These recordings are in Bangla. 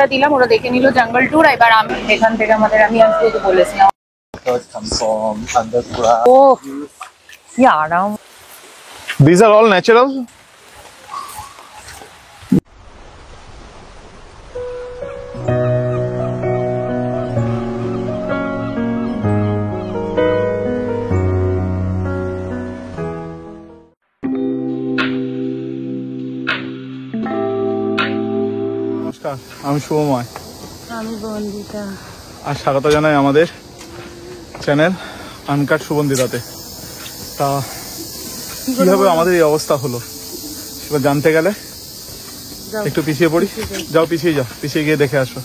টা দিলাম, ওরা দেখে নিল জঙ্গল ট্যুর। এবার আমি এখান থেকে আমি আজকে বলেছিলাম ও কি আরাম। These are all natural? নমস্কার, আমি শুভময়। আমি বন্দিতা। আর স্বাগত জানাই আমাদের চ্যানেল আনকাট সুবন্দিতাতে। তা কিভাবে আমাদের এই অবস্থা হলো সেটা জানতে গেলে একটু পিছিয়ে পড়ি। যাও, পিছিয়ে যাও, পিছিয়ে গিয়ে দেখে আসো।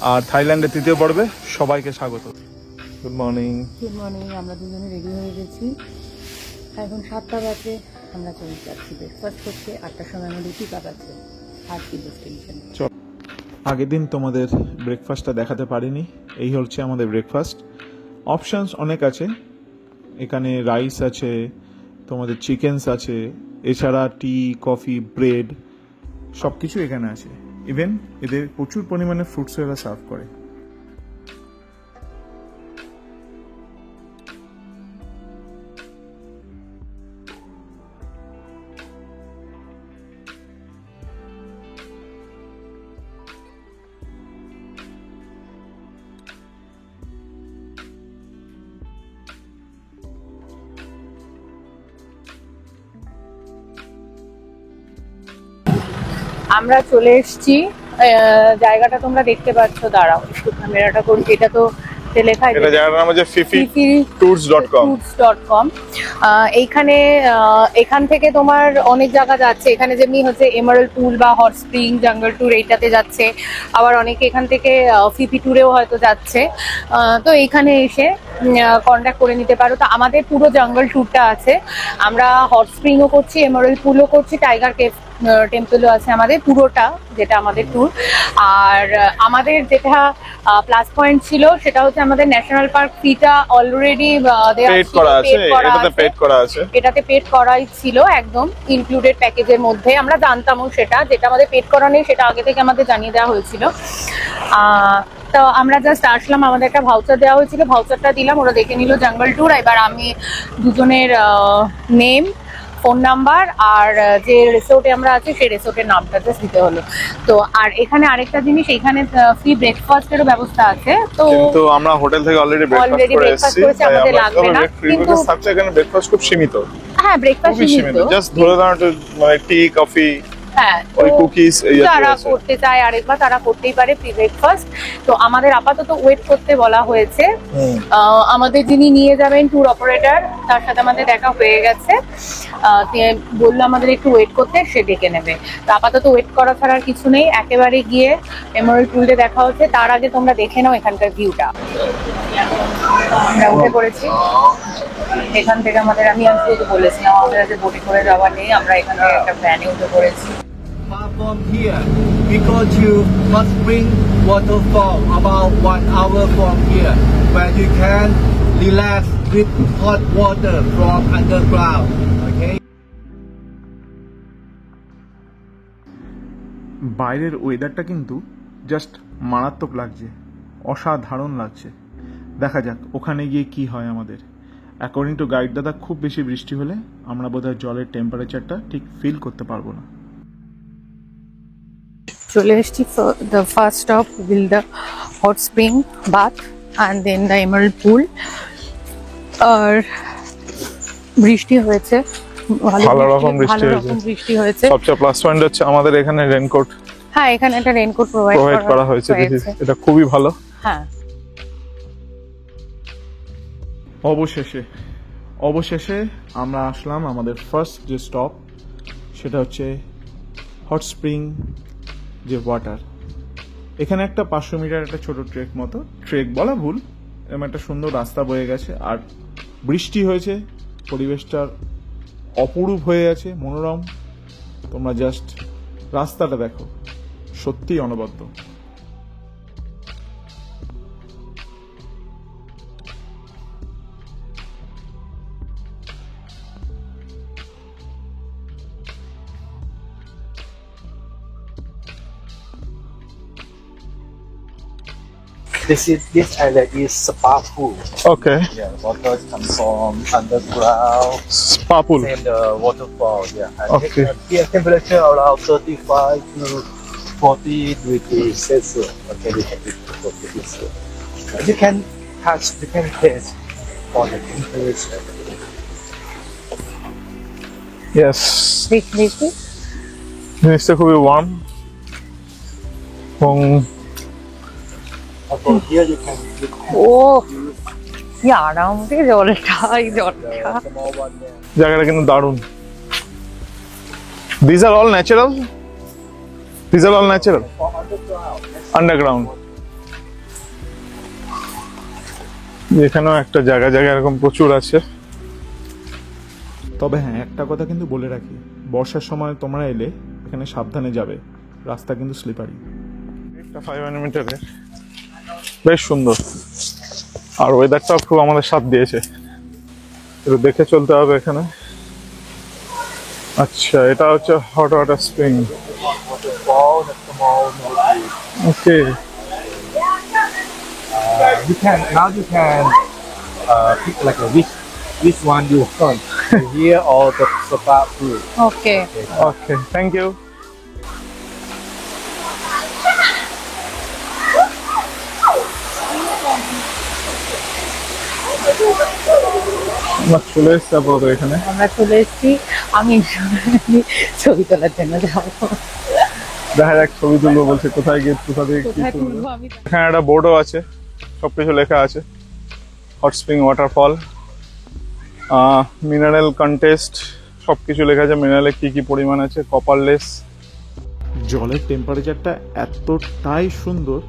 আর থাইল্যান্ডের তৃতীয় পর্বে সবাইকে স্বাগত। Good morning. Good morning. আমরা দুজনে রেডি হয়ে গেছি, এখন 7টা বাজে। আমরা চলে যাচ্ছি ব্রেকফাস্ট করতে। 8টার সময় আমাদের পিক আপ আছে হাটকিল স্টেশন। আগের দিন তোমাদের ব্রেকফাস্টটা দেখাতে পারিনি। এই হচ্ছে আমাদের ব্রেকফাস্ট। অপশানস অনেক আছে, এখানে রাইস আছে, তোমাদের চিকেনস আছে, এছাড়া টি, কফি, ব্রেড সব কিছু এখানে আছে। ইভেন এদের প্রচুর পরিমাণে ফ্রুটসও এরা সার্ভ করে। আমরা চলে এসেছি, জায়গাটা তোমরা দেখতে পাচ্ছ। দাঁড়াও একটু ক্যামেরাটা করি। এটা তো লেখা, এটা জায়গাটার নাম হচ্ছে fifitours.com। এইখানে এখান থেকে তোমার অনেক জায়গা যাচ্ছে। এখানে যেমনি হচ্ছে এমারাল্ড পুল বা হট স্প্রিং, জঙ্গল ট্যুর এইটাতে যাচ্ছে। আবার অনেকে এখান থেকে ফিফি ট্যুরেও হয়তো যাচ্ছে। তো এইখানে এসে কন্ট্যাক্ট করে নিতে পারো। তো আমাদের পুরো জঙ্গল ট্যুরটা আছে। আমরা হট স্প্রিংও করছি, এমারাল্ড পুলও করছি, টাইগার কেভ টেম্পলও আছে আমাদের পুরোটা, যেটা আমাদের ট্যুর। আর আমাদের যেটা প্লাস পয়েন্ট ছিল সেটা হচ্ছে আমাদের ন্যাশনাল পার্ক ফিটা অলরেডি এটাতে পেড করাই ছিল, একদম ইনক্লুডেড প্যাকেজের মধ্যে। আমরা জানতামও সেটা, যেটা আমাদের পেড করা নেই সেটা আগে থেকে আমাদের জানিয়ে দেওয়া হয়েছিল। তো আমরা জাস্ট আসলাম, আমাদের একটা ভাউচার দেওয়া হয়েছিল, ভাউচারটা দিলাম, ওরা দেখে নিল জঙ্গল ট্যুর। এবার আমি দুজনের নেম, ফোন নাম্বার আর যে রিসোর্টে আমরা আছি সেই রিসোর্টের নামটা জাস্ট দিতে হলো। তো আর এখানে আরেকটা জিনিস, এখানে ফ্রি ব্রেকফাস্টেরও ব্যবস্থা আছে। তো কিন্তু আমরা হোটেল থেকে অলরেডি ব্রেকফাস্ট করেছি, আমাদের লাগবে না। কিন্তু এখানে ব্রেকফাস্ট খুব সীমিত। হ্যাঁ, ব্রেকফাস্ট সীমিত, জাস্ট ধরে দাঁড়ানো, মানে টি, কফি, হ্যাঁ, ওই কুকিজ যারা করতে চায় আরেকবার তারা করতেই পারে প্রি ব্রেকফাস্ট। তো আমাদের আপাতত ওয়েট করতে বলা হয়েছে। আমাদের যিনি নিয়ে যাবেন ট্যুর অপারেটর, তার সাথে আমাদের দেখা হয়ে গেছে। বললো আমাদের একটু ওয়েট করতে, সে ডেকে নেবে। তো আপাতত ওয়েট করা ছাড়া আর কিছু নেই, একেবারে গিয়ে এমারাল্ড পুলে দেখা হচ্ছে। তার আগে তোমরা দেখে নাও এখানকার ভিউটা। আমরা উঠে পড়েছি এখান থেকে। আমি আজকে বলেছিলাম আমাদের আজকে বোটে করে যাওয়া নেই, আমরা এখানে একটা ভ্যানে উঠে পড়েছি। From here, we go to Hot Spring Waterfall about 1 hour from here, where you can relax with hot water from underground. Okay. বাইরের ওয়েদারটা কিন্তু জাস্ট মারাত্মক লাগছে, অসাধারণ লাগছে। দেখা যাক ওখানে গিয়ে কি হয় আমাদের। অ্যাকর্ডিং টু গাইড দাদা, খুব বেশি বৃষ্টি হলে আমরা বোধহয় জলের টেম্পারেচারটা ঠিক ফিল করতে পারবো না। চলে এসেছি। The first stop will the hot spring bath and then the emerald pool. আর বৃষ্টি হয়েছে, ভালো রকম বৃষ্টি হয়েছে। সবচেয়ে প্লাস পয়েন্ট হচ্ছে আমাদের এখানে রেনকোট। হ্যাঁ, এখানে একটা রেনকোট প্রোভাইড করা হয়েছে, এটা খুবই ভালো। হ্যাঁ, অবশেষে আমরা আসলাম আমাদের ফার্স্ট যে স্টপ, সেটা হচ্ছে হট স্প্রিং যে ওয়াটার। এখানে একটা 500 মিটার একটা ছোট ট্রেক বলা ভুল, এরকম একটা সুন্দর রাস্তা বয়ে গেছে। আর বৃষ্টি হয়েছে, পরিবেশটার অপরূপ হয়ে আছে, মনোরম। তোমরা জাস্ট রাস্তাটা দেখো, সত্যিই অনবদ্য। this island is spa pool. Okay, Yeah, water comes from underground. Spa pool. Same the waterfall. Yeah. And Okay. Here temperature around 35 to 40 degrees Celsius. Okay, we have it 40 degrees Celsius. You can touch, you can taste on the temperature. Yes, দেখি জিনিসটা খুবই ওয়ার্ম এবং Okay, here you can ও কি আরাম রে জলটা, এই জলটা small one there. জায়গাটা কিন্তু দারুণ। These are all natural? These are all natural? From underground. Underground. এখানেও একটা জায়গা এরকম প্রচুর আছে। তবে হ্যাঁ, একটা কথা কিন্তু বলে রাখি, বর্ষার সময় তোমরা এলে এখানে সাবধানে যাবে, রাস্তা কিন্তু স্লিপারি। একটা 500 মিটারে বেশ সুন্দর, আর ওয়েদারটাও খুব আমাদের সাথ দিয়েছে, একটু দেখে চলতে হবে এখানে। আচ্ছা, এটা হচ্ছে hot water spring. Waterfall, the small nose. Okay, You can pick like a which one you want. Here or the spa pool. Okay. Okay, thank you. আমরা চলে এসছি আপাতত এখানে। আমরা চলে এসেছি, আমি ছবি তোলার জন্য যাবো। দেখা যাক ছবি তুলবো বলছে, কোথায় গিয়ে কোথা থেকে কি কোথায় তুলবো। তুলবো আমি এখানে একটা বোর্ডও আছে, সবকিছু লেখা আছে। Hot spring waterfall, mineral contest, সবকিছু লেখা আছে। মিনারেলে কি কি পরিমাণ আছে, কপারলেস। জলের টেম্পারেচারটা এতটাই সুন্দর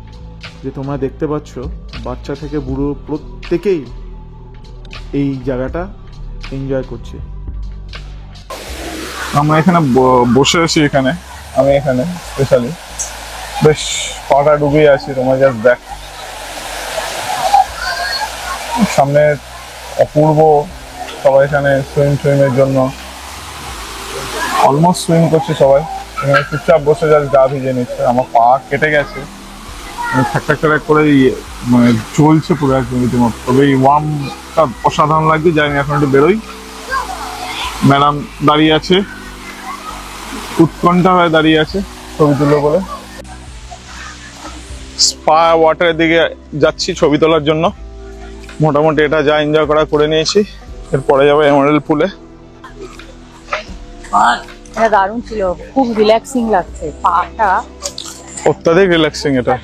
যে তোমরা দেখতে পাচ্ছ, বাচ্চা থেকে বুড়ো প্রত্যেকেই এই জায়গাটা এনজয় করছে। আমরা এখানে বসে আছি, আমি এখানে স্পেশালি বেশ পাটা ডুবিয়ে আছি। তোমরা জাস্ট দেখ, সামনে অপূর্ব, সবাই এখানে সুইমের জন্য অলমোস্ট সুইম করছে সবাই। এখানে চুপচাপ বসে জাস্ট গা ভিজে নিচ্ছে। আমার পা কেটে গেছে, ঠাক করে মানে চলছে পুরো একদম রীতিমতো। তবে এই ওয়ার্মটা অসাধারণ লাগছে। জানি এখন একটু বেরোই। ম্যাডাম দাঁড়িয়ে আছে, উৎকণ্ঠা হয়ে দাঁড়িয়ে আছে ছবি তুলবো বলে। স্পা ওয়াটারের দিকে যাচ্ছি ছবি তোলার জন্য। মোটামুটি এটা যা এনজয় করা করে নিয়েছি, এরপরে যাবো এমারেল্ড পুলে। এটা দারুণ ছিল, খুব রিল্যাক্সিং লাগছে, পাটা অত্যাধিক রিল্যাক্সিং এটা।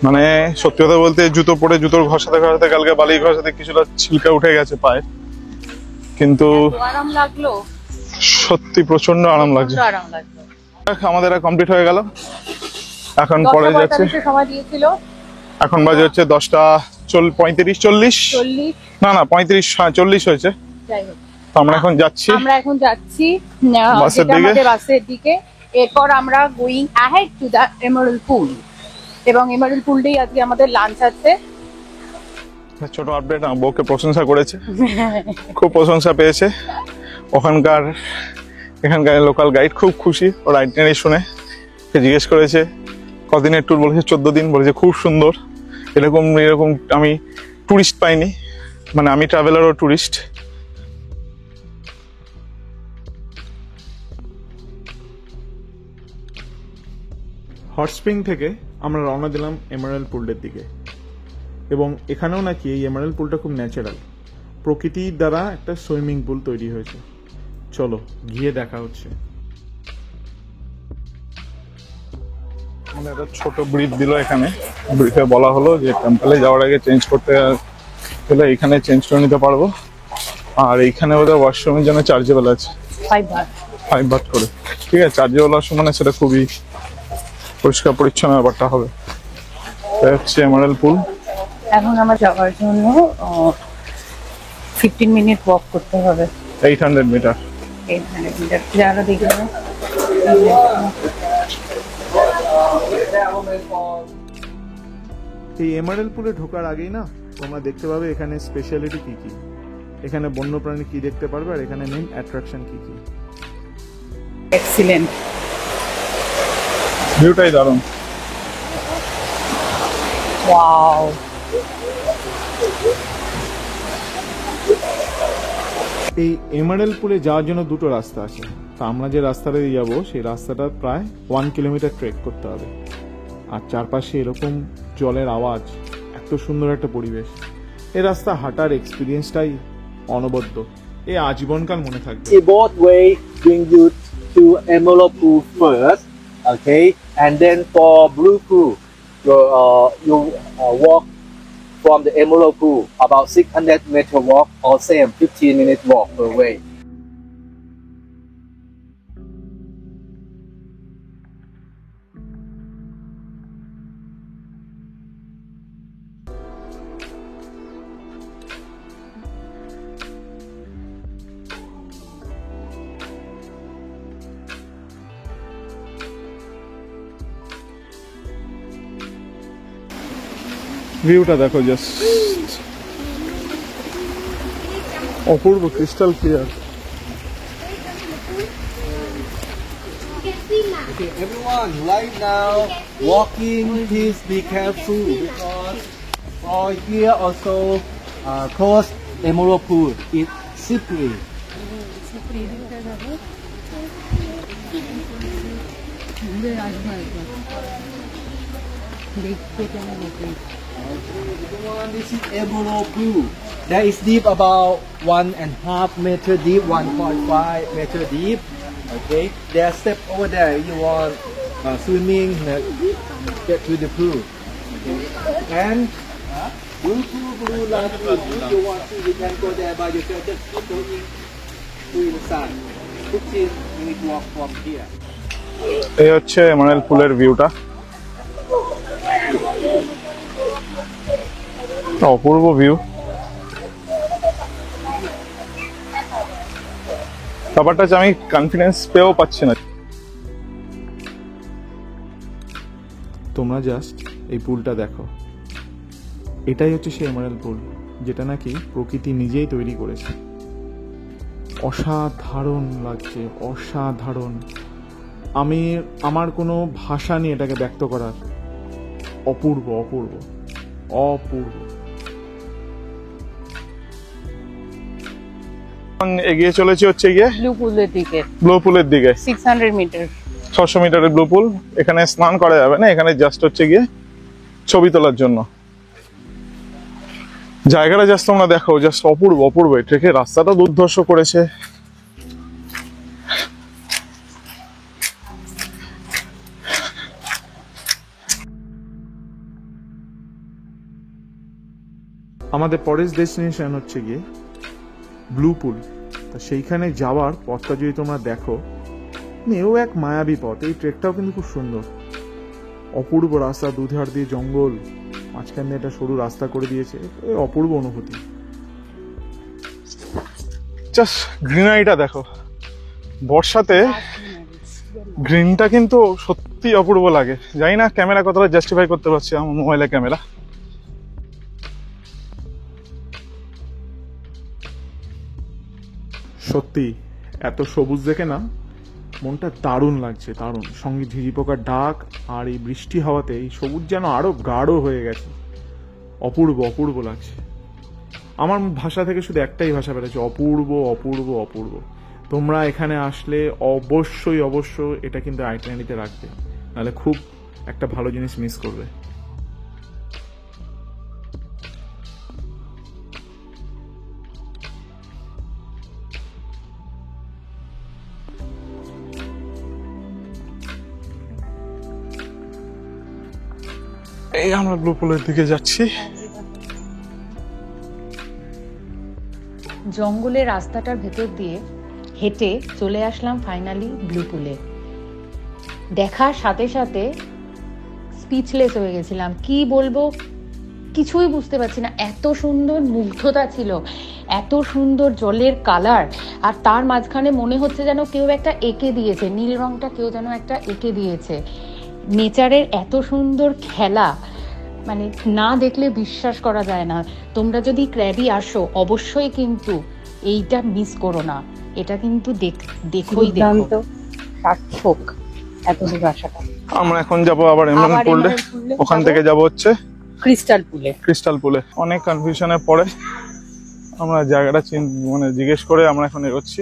মানে সত্যি কথা বলতে, জুতো পরে জুতোর ঘষাতে কালকে বালি ঘষাতে কিছুটা ছিলকা উঠে গেছে পায়ে, কিন্তু আরাম লাগলো, সত্যি প্রচন্ড আরাম লাগছে। আরাম লাগলো। আমাদের কমপ্লিট হয়ে গেল। এখন পরে যাচ্ছে, 10:45 সময় দিয়েছিল, এখন বাজে হচ্ছে 10:35-40। না 35-40 হয়েছে। যাই হোক, তো আমরা এখন যাচ্ছি বাসের দিকে। এরপর আমরা going ahead to the emerald pool, এবং এমারেল্ড পুলটাই আজকে আমাদের লাঞ্চ আছে। ছোট আপডেট, বউকে প্রশংসা করেছে, খুব প্রশংসা পেয়েছে। এখানকার লোকাল গাইড খুব খুশি ওর আইটিনারি শুনে। জিজ্ঞেস করেছে কদিনের ট্যুর, বলেছে 14 দিন। বলেছে খুব সুন্দর, এরকম আমি টুরিস্ট পাইনি, মানে আমি ট্রাভেলার ও টুরিস্ট। হট স্প্রিং থেকে আমরা রওনা দিলাম এমারেল্ড পুলের দিকে, এবং এখানেও নাকি এই এমারেল্ড পুলটা খুব ন্যাচারাল, প্রকৃতির দ্বারা একটা সুইমিং পুল তৈরি হয়েছে। চলো গিয়ে দেখা হচ্ছে। একটা ছোট ব্রিজ দিল এখানে, ব্রিজে বলা হলো যে টেম্পলে যাওয়ার আগে চেঞ্জ করতে হলে এখানে চেঞ্জ করে নিতে পারবো, আর এইখানে ওদের ওয়াশরুমের জন্য চার্জেবল আছে 5 বাট করে। ঠিক আছে, চার্জেবল ওয়াশরুম মানে সেটা খুবই পরিষ্কার পরিচ্ছন্ন ব্যাপারটা হবে। হচ্ছে এমারেল্ড পুল। এখন আমার যাওয়ার জন্য 15 মিনিট ওয়াক করতে হবে, 800 মিটার। 800 মিটার। যারা দেখবে এই এমারেল্ড পুলে ঢোকার আগেই না তোমরা দেখতে পাবে এখানে স্পেশালিটি কি কি, এখানে বন্যপ্রাণী কি দেখতে পারবে, আর এখানে মেইন অ্যাট্রাকশন কি কি। এক্সিলেন্ট, ভিউটাই দারুণ। ওয়াও, এই এমারেল্ড পুলে যাওয়ার জন্য দুটো রাস্তা আছে। তা আমরা যে রাস্তাটা দিয়ে যাবো সেই রাস্তাটা প্রায় 1 কিলোমিটার ট্রেক করতে হবে। আর চারপাশে এরকম জলের আওয়াজ, এত সুন্দর একটা পরিবেশ, এই রাস্তা হাঁটার এক্সপিরিয়েন্সটাই অনবদ্য, এ আজীবনকাল মনে থাকবে। The boat way bring you to Emerald Pool first, okay, and then for Blue Pool, you walk from the Emerald Pool about 600-meter walk or same 15-minute walk per way. ভিউটা দেখো, জাস্ট অপূর্ব, crystal clear. Okay, everyone, right now, walking, please be careful because here also close Emerald Pool. It's slippery. Everyone, this is Emerald Pool. That is deep about 1.5 meter deep, 1.5 meter deep. Okay, there are steps over there. You want swimming, get to the pool. Okay, and blue pool, blue light pool. If you want to, you can go there by yourself. Just keep going to inside. 15-minute walk from here. এই হচ্ছে এমারেল্ড পুলের ভিউটা, অপূর্ব ভিউ। ব্যাপারটা আমি কনফিডেন্স পেয়েও পাচ্ছি না। তোমরা জাস্ট এই পুলটা দেখো, এটাই হচ্ছে সেই এমারেল্ড পুল যেটা নাকি প্রকৃতি নিজেই তৈরি করেছে। অসাধারণ লাগছে, অসাধারণ। আমার কোনো ভাষা নেই এটাকে ব্যক্ত করার। অপূর্ব, অপূর্ব, অপূর্ব। এগিয়ে চলেছি হচ্ছে গিয়ে ব্লু পুলের দিকে, ব্লু পুলের দিকে। 600 মিটার, 600 মিটারের ব্লু পুল। এখানে স্নান করা যাবে না, এখানে জাস্ট হচ্ছে গিয়ে ছবি তোলার জন্য। জায়গাটা জাস্ট তোমরা দেখো, জাস্ট অপূর্ব, অপূর্ব। ট্রেকে রাস্তাটা দুর্ধর্ষ করেছে। আমাদের পরের ডেস্টিনেশন হচ্ছে গিয়ে ব্লু পুল। তা সেইখানে যাওয়ার পথটা যদি তোমরা দেখো, এও এক মায়াবী পথ। এই ট্রেকটাও কিন্তু খুব সুন্দর, অপূর্ব রাস্তা, দুধার দিয়ে জঙ্গল, মাঝখান দিয়ে একটা সরু রাস্তা করে দিয়েছে। অপূর্ব অনুভূতি। জাস্ট গ্রিনারিটা দেখো, বর্ষাতে গ্রিনটা কিন্তু সত্যি অপূর্ব লাগে। জানি না ক্যামেরা কতটা জাস্টিফাই করতে পারছি, আমার মোবাইলের ক্যামেরা। সত্যি এত সবুজ দেখে না মনটা দারুণ লাগছে, দারুণ। সঙ্গে ঝিঝি পোকার ডাক আর এই বৃষ্টি হাওয়াতে এই সবুজ যেন আরো গাঢ় হয়ে গেছে। অপূর্ব, অপূর্ব লাগছে। আমার ভাষা থেকে শুধু একটাই ভাষা বেরোচ্ছে, অপূর্ব, অপূর্ব, অপূর্ব। তোমরা এখানে আসলে অবশ্যই অবশ্যই এটা কিন্তু আইটেনারিতে রাখবে, নাহলে খুব একটা ভালো জিনিস মিস করবে। এই আমরা ব্লু পুলের দিকে যাচ্ছি। জঙ্গলের রাস্তাটার ভেতর দিয়ে হেঁটে চলে আসলাম ফাইনালি ব্লু পুলে। দেখার সাথে সাথে স্পিচলেস হয়ে গেছিলাম, কি বলবো কিছুই বুঝতে পারছি না। এত সুন্দর মুগ্ধতা ছিল, এত সুন্দর জলের কালার, আর তার মাঝখানে মনে হচ্ছে যেন কেউ একটা এঁকে দিয়েছে, নীল রংটা কেউ যেন একটা এঁকে দিয়েছে। নেচারের এত সুন্দর খেলা, মানে না দেখলে বিশ্বাস করা যায় না। তোমরা যদি ক্র্যাবি আসো অবশ্যই কিন্তু এইটা মিস করো না, এটা কিন্তু দেখোই দেখো, সার্থক এত দূর আসাটা। আমরা এখন যাব আবার এমরাল্ড পুলে, ওখান থেকে যাব হচ্ছে ক্রিস্টাল পুলে। ক্রিস্টাল পুলে অনেক কনফিউশনের পরে আমরা জায়গাটা মানে জিজ্ঞেস করে আমরা এখন এগোচ্ছি।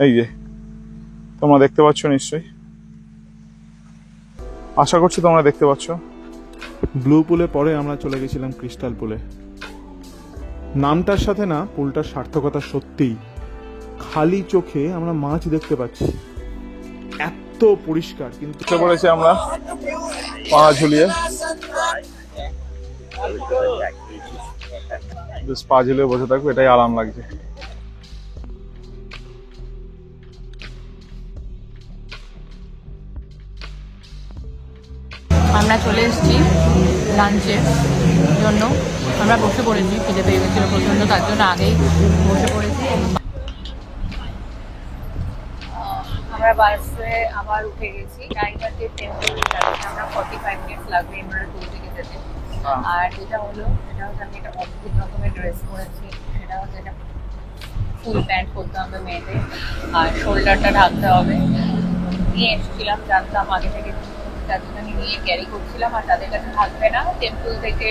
এই যে তোমরা দেখতে পাচ্ছ, নিশ্চয়ই আশা করছি তোমরা দেখতে পাচ্ছ। ব্লু পুলে পরে আমরা চলে গেছিলাম ক্রিস্টাল পুলে। নামটার সাথে না পুলটার সার্থকতা সত্যিই, খালি চোখে আমরা মাছ দেখতে পাচ্ছি, এত পরিষ্কার। কিন্তু উঠে পড়েছে আমরা পা ঝুলিয়ে, পা ঝুলিয়ে বসে থাকবো, এটাই আরাম লাগছে। আমরা চলে এসেছি লাঞ্চের জন্য। আমরা বসে পড়েছি, খিদে পেয়ে গেছিল প্রচণ্ড, তার জন্য আগেই বসে পড়েছি। আমরা বাসে আবার উঠে গেছি। টাইগার যে টেম্পল, আমরা 45 মিনিটস লাগবে এমরাল্ড পুল থেকে যেতে। আর যেটা হলো সেটা হচ্ছে আমি একটা অদ্ভুত রকমের ড্রেস পরেছি। সেটা হচ্ছে একটা ফুল প্যান্ট পরতে হবে মেয়েদের, আর শোল্ডারটা ঢাকতে হবে। নিয়ে এসেছিলাম, জানতাম আগে থেকে, তার জন্য আমি নিয়ে ক্যারি করছিলাম। আর তাদের কাছে থাকবে না, টেম্পল থেকে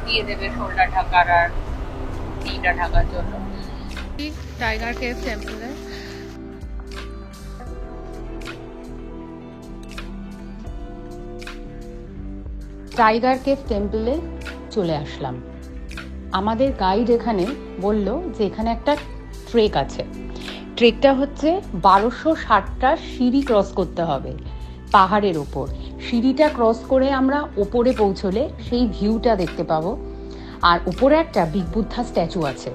দিয়ে দেবে শোল্ডার ঢাকার আর নিটা ঢাকার জন্য। টাইগার কেভ টেম্পলে চলে আসলাম। আমাদের গাইড এখানে বলল যে এখানে একটা ট্রেক আছে। ট্রেকটা হচ্ছে 1260টা সিঁড়ি ক্রস করতে হবে পাহাড়ের ওপর। সিঁড়িটা ক্রস করে আমরা ওপরে পৌঁছলে সেই ভিউটা দেখতে পাবো। আর ওপরে একটা বিগ বুদ্ধা স্ট্যাচু আছে।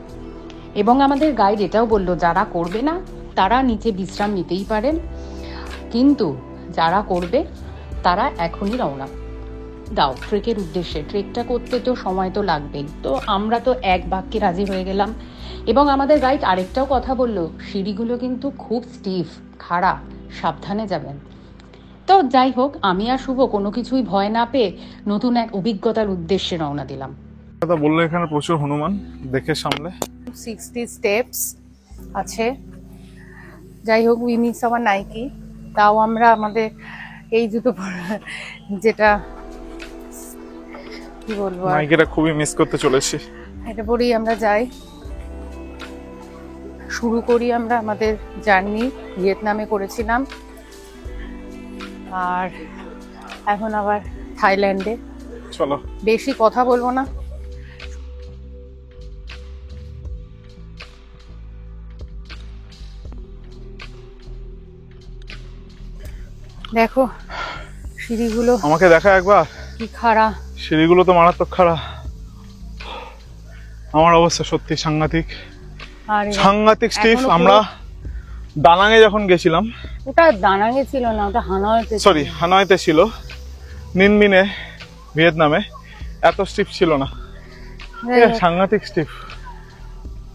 এবং আমাদের গাইড এটাও বললো যারা করবে না তারা নিচে বিশ্রাম নিতেই পারেন, কিন্তু যারা করবে তারা এখনই রওনা দাও ট্রেকের উদ্দেশ্যে। ট্রেকটা করতে তো সময় তো লাগবেই। তো আমরা তো এক বাক্যে রাজি হয়ে গেলাম। এবং আমাদের গাইড আরেকটাও কথা বললো, সিঁড়িগুলো কিন্তু খুব স্টিফ, খাড়া, সাবধানে যাবেন। তো যাই হোক, আমি আর শুভ কোনো কিছুই ভয় না পেয়ে নতুন এক অভিজ্ঞতার উদ্দেশ্যে রওনা দিলাম। বললো এখানে প্রচুর হনুমান, দেখে সামলে 60 স্টেপস আছে। যাই হোক, উই মিস আওয়ার নাইকি। তাও আমরা আমাদের এই জুতো যেটা কি বলবো, নাইকিটা খুবই মিস করতে চলেছি। এটা পরেই আমরা যাই, শুরু করি আমরা আমাদের জার্নি। ভিয়েতনামে করেছিলাম, আর এখন আবার থাইল্যান্ডে। চলো, বেশি কথা বলবো না। দেখো সিঁড়িগুলো, আমাকে দেখা একবার, কি খাড়া সিঁড়িগুলো তো মারাত্মক খাড়া। আমার অবস্থা সত্যি সাংঘাতিক, আর সাংঘাতিক স্টিফ। আমরা দানাঙে যখন গেছিলাম, ওটা দানাঙে ছিল না, ওটা হানয়তে, সরি হানয়তে ছিল, নিনমিনে ভিয়েতনামে, এত স্টিফ ছিল না। সাংঘাতিক স্টিফ।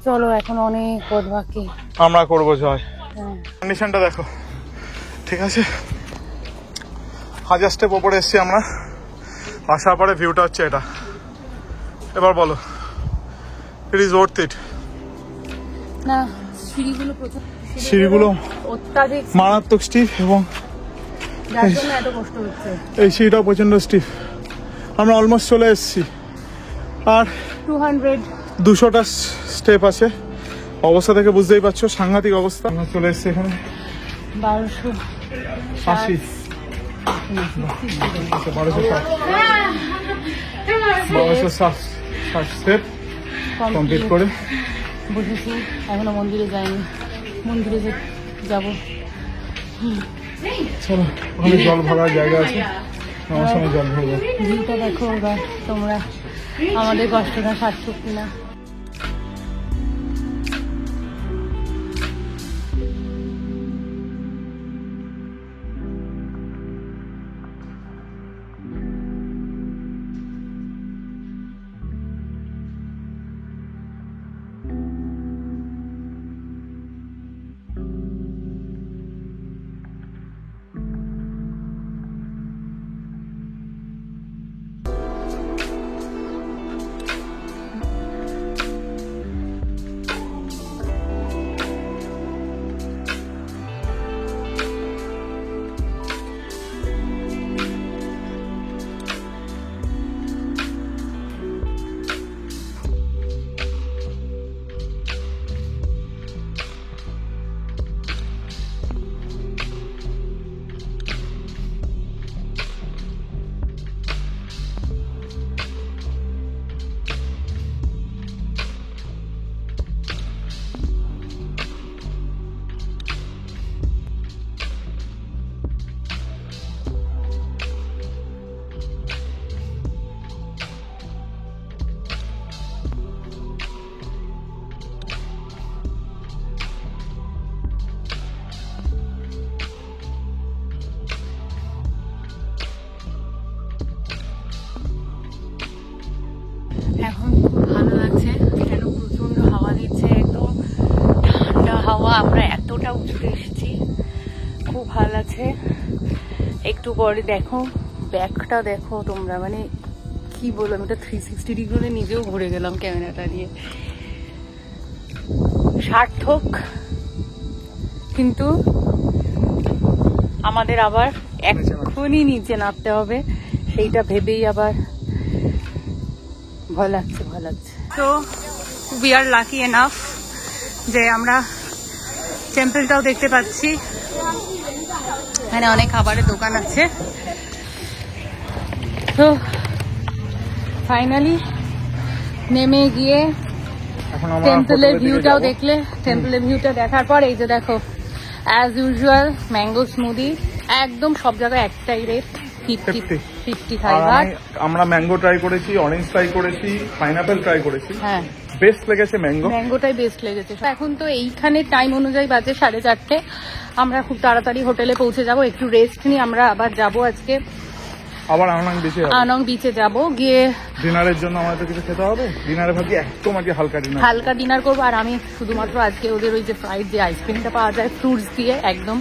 চলো, এখন অনেক পথ বাকি, আমরা করবো জয়। হ্যাঁ। কন্ডিশনটা দেখো, ঠিক আছে। 1000 স্টেপ ওপরে এসছি আমরা, আসার পরে ভিউটা হচ্ছে এটা। এবার বলো, ইট ইজ ওয়ার্থ ইট? না, সিঁড়িগুলো প্রথম, সিঁড়িগুলো অত্যাধিক মারাত্মক স্টিফ, এবং যার জন্য এত কষ্ট হচ্ছে। এই সিঁড়িটাও প্রচন্ড স্টিফ। আমরা অলমোস্ট চলে এসেছি, আর 200টা স্টেপ আছে। অবস্থা থেকে বুঝতেই পারছো, সাংঘাতিক অবস্থা। আমরা চলে এসেছি এখানে 1280 স্টেপ কমপ্লিট করে বসেছি। এখনো মন্দিরে যাইনি, মন্দিরে যাবো। চলো, ওখানে জল ভরার জায়গা আছে, আমার সঙ্গে জল ভরবো। ভিউটা দেখো এবার তোমরা, আমাদের কষ্টটা সার্থক কিনা। এতটা উঁচুতে এসেছি, খুব ভালো আছে। একটু পরে দেখো ব্যাকটা দেখো তোমরা, মানে কি বলবো, আমি তো 360 ডিগ্রি নিজেও ঘুরে গেলাম ক্যামেরাটা নিয়ে। সার্থক, কিন্তু আমাদের আবার এখনই নিচে নামতে হবে, সেইটা ভেবেই আবার ভয় লাগছে। তো উই আর লাকি এনাফ যে আমরা টেম্পলটাও দেখতে পাচ্ছি। এখানে অনেক খাবারের দোকান আছে। তো ফাইনালি নেমে গিয়ে টেম্পলের ভিউটাও দেখলে, টেম্পলের ভিউটা দেখার পর এই যে দেখো অ্যাজ ইউজুয়াল ম্যাঙ্গো স্মুদি, একদম সব জায়গায় একটাই রেট 55। আর আমরা ম্যাঙ্গো ট্রাই করেছি, অরেঞ্জ ট্রাই করেছি, পাইনাপেল ট্রাই করেছি। হ্যাঁ, বেস্ট লেগেছে ম্যাঙ্গোটাই বেস্ট লেগেছে। এখন তো এইখানে টাইম অনুযায়ী বাজে 4:30। আমরা খুব তাড়াতাড়ি হোটেলে পৌঁছে যাব, একটু রেস্ট নিয়ে আমরা আবার যাব আজকে আবার আনং বিচে যাব। গিয়ে ডিনারের জন্য আমাদের কিছু খেতে হবে। ডিনারে ভাবছি একদম আজকে হালকা ডিনার করবো। আর আমি শুধুমাত্র আজকে ওদের ওই যে ফ্রাইড যে আইসক্রিমটা পাওয়া যায় ফ্রুটস দিয়ে একদম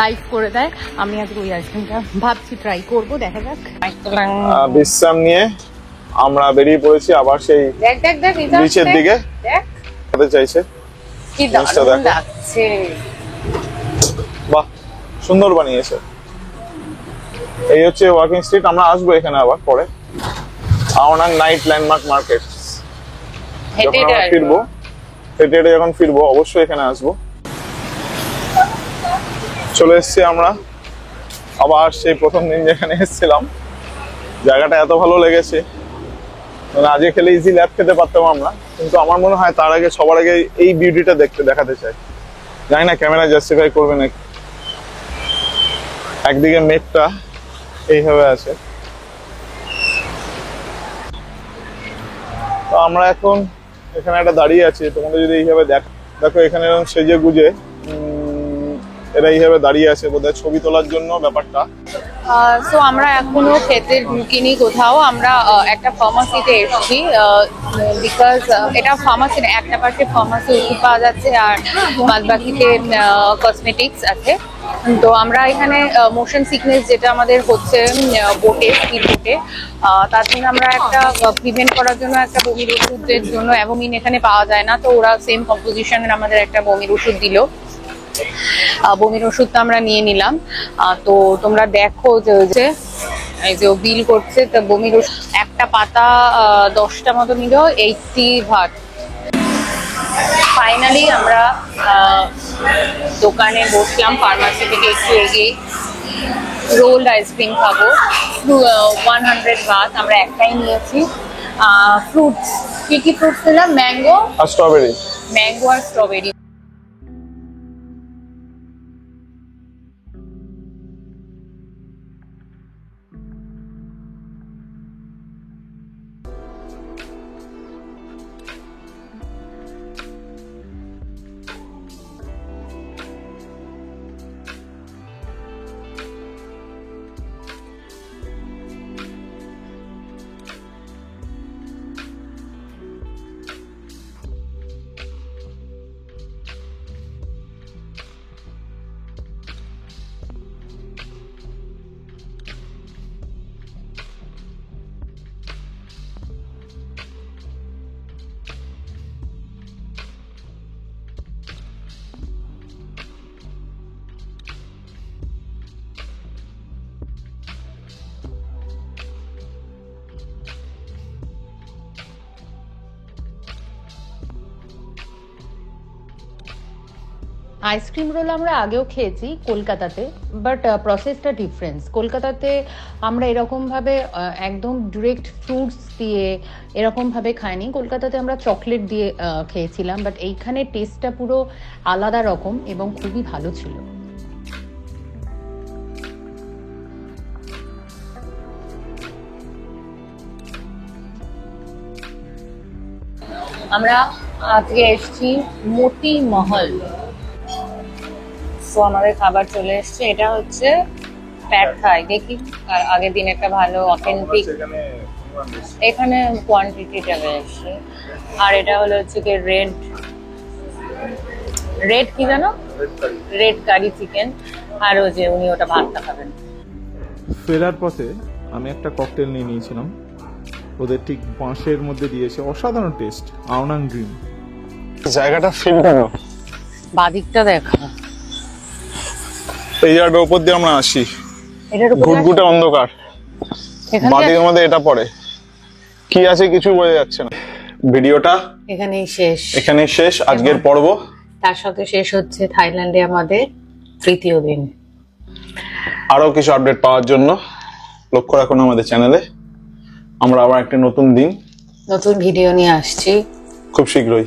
লাইভ করে দেয়, আমি আজকে ওই আইসক্রিমটা ভাবছি ট্রাই করবো, দেখা যাক। বিশ্রাম নিয়ে আমরা বেরিয়ে পড়েছি আবার সেই বিচের দিকে। খেতে চাইছে, কি দারুণ লাগছে, বাহ সুন্দর বানিয়েছে। এই হচ্ছে ওয়াকিং স্ট্রিট। আমরা আসবো এখানে আবার পরে। আওনাং নাইট ল্যান্ডমার্ক মার্কেট ফিরবো, হেঁটে যখন ফিরবো অবশ্যই এখানে আসবো। চলে এসছি আমরা আবার সেই প্রথম দিন যেখানে এসেছিলাম। জায়গাটা এত ভালো লেগেছে, মানে আজকে খেলে ইজি ল্যাব খেতে পারতাম আমরা, কিন্তু আমার মনে হয় তার আগে সবার আগে এই বিউটিটা দেখাতে চাই। জানি না ক্যামেরা জাস্টিফাই করবে নাকি। একদিকে মেঘটা এইভাবে আছে, তো আমরা এখন এখানে একটা দাঁড়িয়ে আছি। তোমাদের যদি এইভাবে দেখো এখানে এরকম সেজে গুজে এরা এইভাবে দাঁড়িয়ে আছে বোধহয় ছবি তোলার জন্য ব্যাপারটা। সো আমরা এখনো খেতে ঢুকিনি কোথাও, আমরা একটা ফার্মাসিতে এসেছি, বিকজ এটা ফার্মাসি না, একটা পাশে ফার্মাসি ওষুধ পাওয়া যাচ্ছে আর বাদ বাকিতে কসমেটিক্স আছে। তো আমরা এখানে মোশন সিকনেস যেটা আমাদের হচ্ছে বোটে, স্পিড বোটে, তার জন্য আমরা একটা প্রিভেন্ট করার জন্য একটা বমির ওষুধের জন্য অ্যাভোমিন এখানে পাওয়া যায় না, তো ওরা সেম কম্পোজিশনের আমাদের একটা বমির ওষুধ দিল। বমির ওষুধটা আমরা নিয়ে নিলাম। তো তোমরা দেখো যে এই যে বিল করছে, তো বমির ওষুধ একটা পাতা 10টা মতো নিল, 80 ভাট। ফাইনালি আমরা দোকানে বসলাম, ফার্মাসি থেকে একটু এগিয়ে। রোল্ড আইসক্রিম খাবো, 100 ভাট। আমরা একটাই নিয়েছি। ফ্রুটস, কি ফ্রুটস নিলাম? ম্যাঙ্গো আর স্ট্রবেরি। আইসক্রিম রোল আমরা আগেও খেয়েছি কলকাতাতে, বাট প্রসেসটা ডিফারেন্স। কলকাতাতে আমরা এরকমভাবে একদম ডিরেক্ট ফ্রুটস দিয়ে এরকমভাবে খাইনি, কলকাতাতে আমরা চকলেট দিয়ে খেয়েছিলাম, বাট এইখানে টেস্টটা পুরো আলাদা রকম এবং খুবই ভালো ছিল। আমরা আজকে এসেছি মোতি মহল। তো আমাদের খাবার চলে এসছে, এটা হচ্ছে প্যাড থাই। দেখি আর আগের দিন একটা ভালো অথেন্টিক, এখানে কোয়ান্টিটিটা বেশি। আর এটা হলো হচ্ছে কি রেড রেড কি জানো, রেড কারি চিকেন, আর ওই যে উনি ওটা ভাতটা খাবেন। ফেরার পথে আমি একটা ককটেল নিয়ে নিয়েছিলাম, ওদের ঠিক বাঁশের মধ্যে দিয়েছে, অসাধারণ টেস্ট, আওনাং ড্রিম। জায়গাটা ফিল করো, বাদিকটা দেখো, এই জায়গাটার উপর দিয়ে আমরা আসি, এটার উপরে ঘুটঘুটে অন্ধকার, এখান বাদিকের দিয়ে- মধ্যে এটা পড়ে, কি আছে কিছু বোঝা যাচ্ছে না। ভিডিওটা এখানেই শেষ। এখানেই শেষ আজকের পর্ব। তার সাথে শেষ হচ্ছে থাইল্যান্ডে আমাদের তৃতীয় দিন। আরো কিছু আপডেট পাওয়ার জন্য লক্ষ্য রাখুন আমাদের চ্যানেলে। আমরা আবার একটা নতুন দিন, নতুন ভিডিও নিয়ে আসছি খুব শীঘ্রই।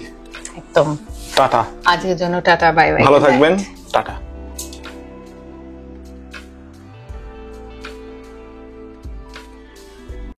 একদম। টাটা, আজকের জন্য টাটা, বাই বাই। ভালো থাকবেন, টাটা।